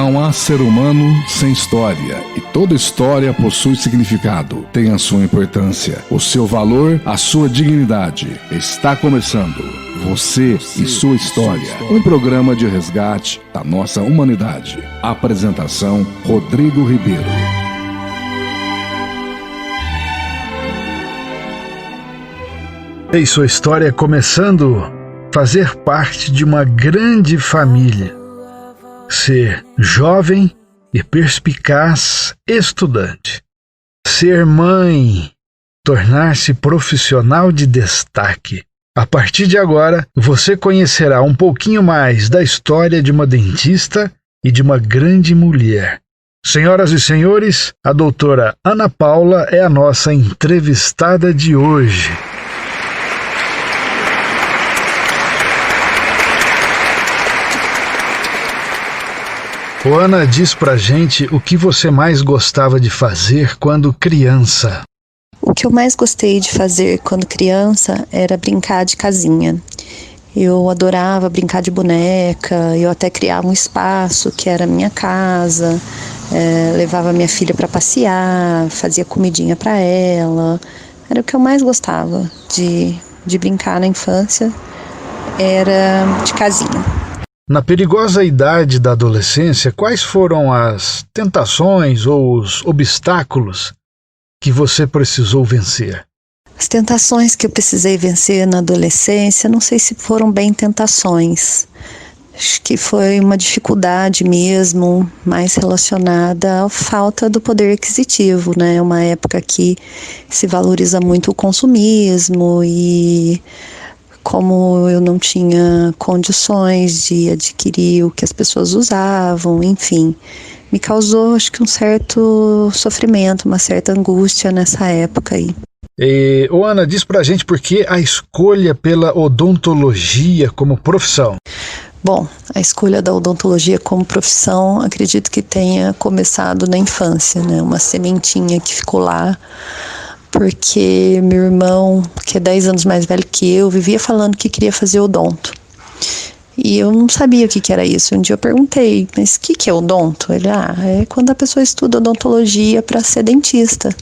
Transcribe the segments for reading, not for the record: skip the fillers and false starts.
Não há ser humano sem história, e toda história possui significado, tem a sua importância, o seu valor, a sua dignidade. Está começando Você e Sua História, um programa de resgate da nossa humanidade. Apresentação: Rodrigo Ribeiro. E sua história começando a fazer parte de uma grande família. Ser jovem e perspicaz estudante. Ser mãe. Tornar-se profissional de destaque. A partir de agora, você conhecerá um pouquinho mais da história de uma dentista e de uma grande mulher. Senhoras e senhores, a doutora Ana Paula é a nossa entrevistada de hoje. Ô Ana, diz pra gente o que você mais gostava de fazer quando criança. O que eu mais gostei de fazer quando criança era brincar de casinha. Eu adorava brincar de boneca, eu até criava um espaço que era a minha casa, levava minha filha para passear, fazia comidinha para ela. Era o que eu mais gostava de brincar na infância, era de casinha. Na perigosa idade da adolescência, quais foram as tentações ou os obstáculos que você precisou vencer? As tentações que eu precisei vencer na adolescência, não sei se foram bem tentações. Acho que foi uma dificuldade mesmo, mais relacionada à falta do poder aquisitivo, né? Uma época que se valoriza muito o consumismo e como eu não tinha condições de adquirir o que as pessoas usavam, enfim, me causou, acho que um certo sofrimento, uma certa angústia nessa época aí. Ana, diz pra gente por que a escolha pela odontologia como profissão? Bom, a escolha da odontologia como profissão, acredito que tenha começado na infância, né? Uma sementinha que ficou lá, porque meu irmão, que é 10 anos mais velho que eu, vivia falando que queria fazer odonto. E eu não sabia o que era isso. Um dia eu perguntei, mas o que é odonto? Ele, é quando a pessoa estuda odontologia para ser dentista.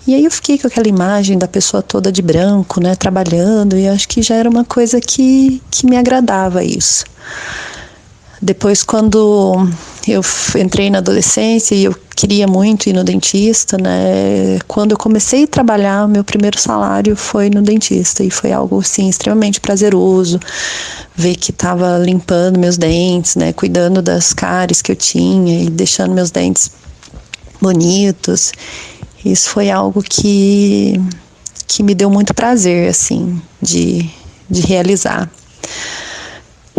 E aí eu fiquei com aquela imagem da pessoa toda de branco, né, trabalhando, e acho que já era uma coisa que me agradava isso. Depois, quando eu entrei na adolescência e eu queria muito ir no dentista, né? Quando eu comecei a trabalhar, meu primeiro salário foi no dentista e foi algo, assim, extremamente prazeroso. Ver que estava limpando meus dentes, né? Cuidando das cáries que eu tinha e deixando meus dentes bonitos. Isso foi algo que me deu muito prazer, assim, de realizar.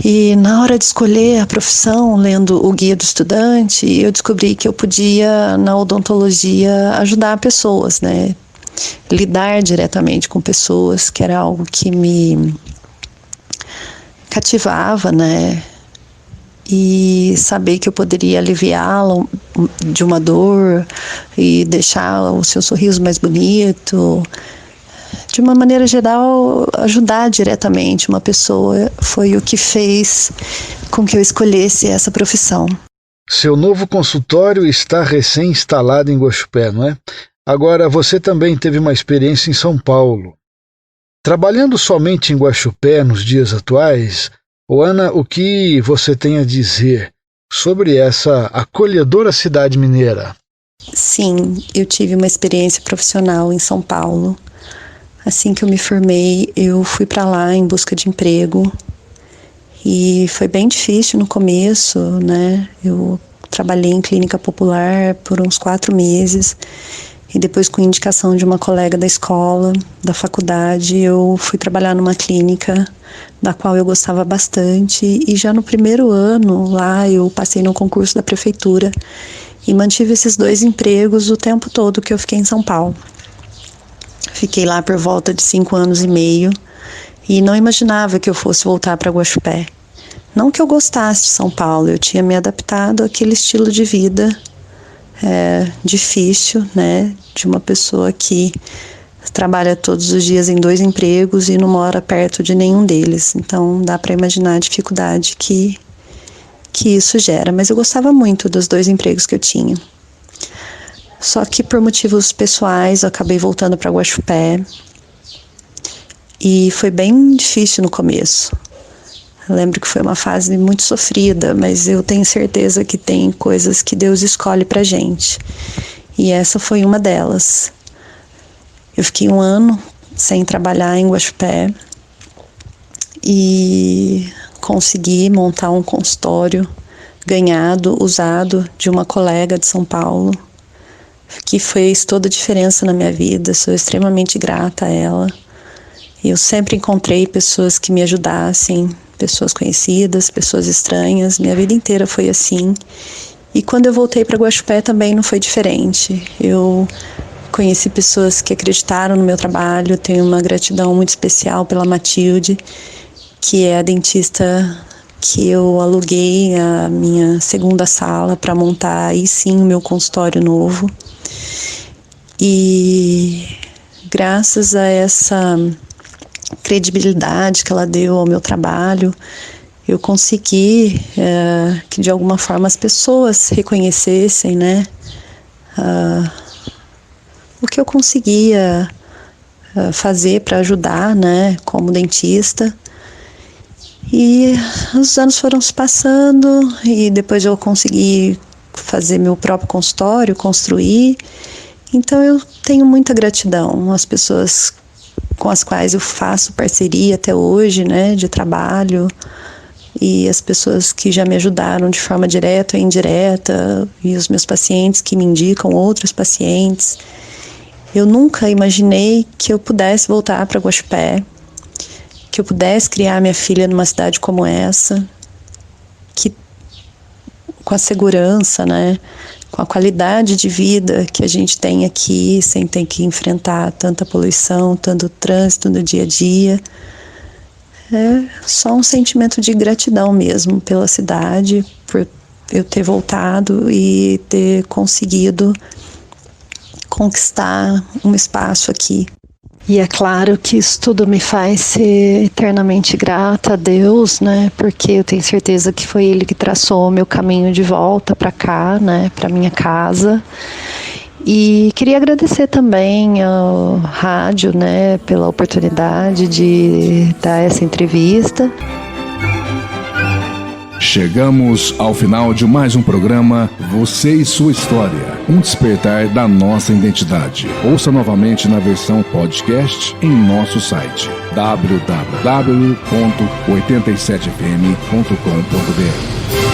E na hora de escolher a profissão, lendo o Guia do Estudante, eu descobri que eu podia, na odontologia, ajudar pessoas, né? Lidar diretamente com pessoas, que era algo que me cativava, né? E saber que eu poderia aliviá-lo de uma dor e deixar o seu sorriso mais bonito. De uma maneira geral, ajudar diretamente uma pessoa foi o que fez com que eu escolhesse essa profissão. Seu novo consultório está recém-instalado em Guaxupé, não é? Agora, você também teve uma experiência em São Paulo. Trabalhando somente em Guaxupé nos dias atuais, Ana, o que você tem a dizer sobre essa acolhedora cidade mineira? Sim, eu tive uma experiência profissional em São Paulo. Assim que eu me formei, eu fui para lá em busca de emprego e foi bem difícil no começo, né? Eu trabalhei em clínica popular por uns 4 meses e depois, com indicação de uma colega da escola, da faculdade, eu fui trabalhar numa clínica da qual eu gostava bastante e já no primeiro ano lá eu passei no concurso da prefeitura e mantive esses 2 empregos o tempo todo que eu fiquei em São Paulo. Fiquei lá por volta de 5 anos e meio e não imaginava que eu fosse voltar para Guaxupé. Não que eu gostasse de São Paulo, eu tinha me adaptado àquele estilo de vida difícil, né? De uma pessoa que trabalha todos os dias em 2 empregos e não mora perto de nenhum deles. Então dá para imaginar a dificuldade que que isso gera, mas eu gostava muito dos 2 empregos que eu tinha. Só que por motivos pessoais eu acabei voltando para Guaxupé e foi bem difícil no começo. Eu lembro que foi uma fase muito sofrida, mas eu tenho certeza que tem coisas que Deus escolhe pra gente. E essa foi uma delas. Eu fiquei 1 ano sem trabalhar em Guaxupé e consegui montar um consultório ganhado, usado de uma colega de São Paulo, que fez toda a diferença na minha vida. Sou extremamente grata a ela. E eu sempre encontrei pessoas que me ajudassem, pessoas conhecidas, pessoas estranhas. Minha vida inteira foi assim. E quando eu voltei para Guaxupé também não foi diferente. Eu conheci pessoas que acreditaram no meu trabalho. Tenho uma gratidão muito especial pela Matilde, que é a dentista que eu aluguei a minha 2ª sala para montar aí sim o meu consultório novo. E graças a essa credibilidade que ela deu ao meu trabalho, eu consegui que de alguma forma as pessoas reconhecessem, né, o que eu conseguia fazer para ajudar, né, como dentista. E os anos foram se passando e depois eu consegui fazer meu próprio consultório, construir. Então eu tenho muita gratidão às pessoas com as quais eu faço parceria até hoje, né, de trabalho, e as pessoas que já me ajudaram de forma direta ou indireta, e os meus pacientes que me indicam outros pacientes. Eu nunca imaginei que eu pudesse voltar para Guaxupé, que eu pudesse criar minha filha numa cidade como essa, que com a segurança, né, com a qualidade de vida que a gente tem aqui, sem ter que enfrentar tanta poluição, tanto trânsito no dia a dia. É só um sentimento de gratidão mesmo pela cidade, por eu ter voltado e ter conseguido conquistar um espaço aqui. E é claro que isso tudo me faz ser eternamente grata a Deus, né? Porque eu tenho certeza que foi Ele que traçou o meu caminho de volta para cá, né? Para minha casa. E queria agradecer também ao rádio, né? Pela oportunidade de dar essa entrevista. Chegamos ao final de mais um programa Você e Sua História, um despertar da nossa identidade. Ouça novamente na versão podcast em nosso site www.87fm.com.br.